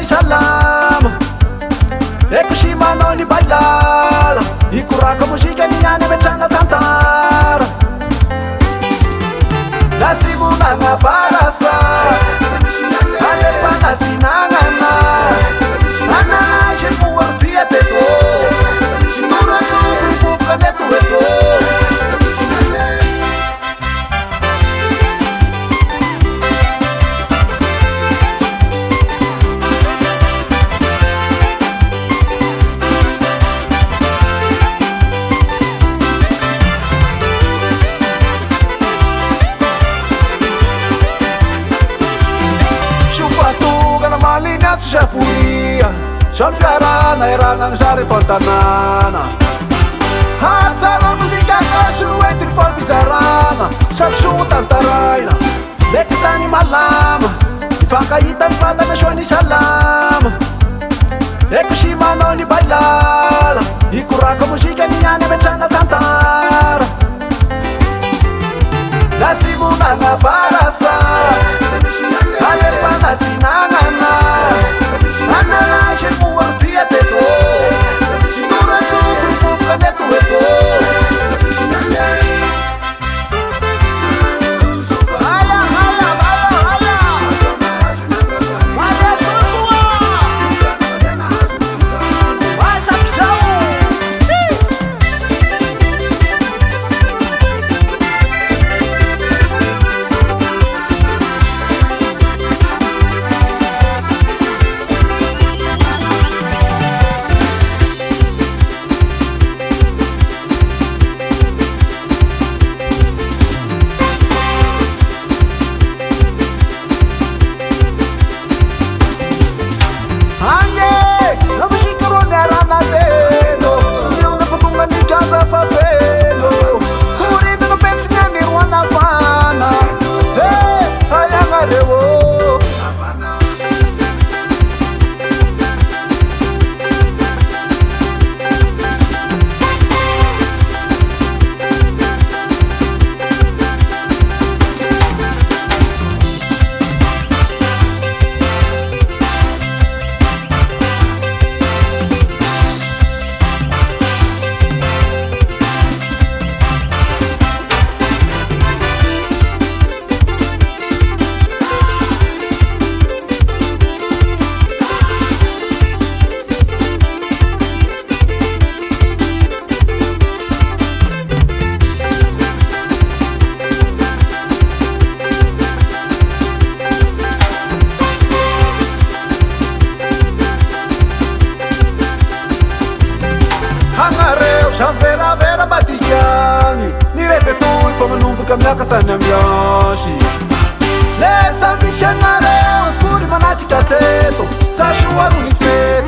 salama ekushimano ni bailala ikuraka muzika ninyane metranga tantara nasimulanga barasa alefana sinangana anaje muartia teto nuratukupuka netueto Shafuia, sol fiarana erana amizare tontanana hatsara muzika kasu entry fambizarana satso tantaraina mety tany malama ifankahita mifatana soa ny salama ekusimanao ny bailala ikoraka muzika niany ametrana tantara nasimolana barasa alefana sinangana anaje muartia teto nuratukupuka netueto Vera batigiani ni repetui fa manomboka miakasany amiasy lesa misy anareo fory manatrika teto sasoano ny fe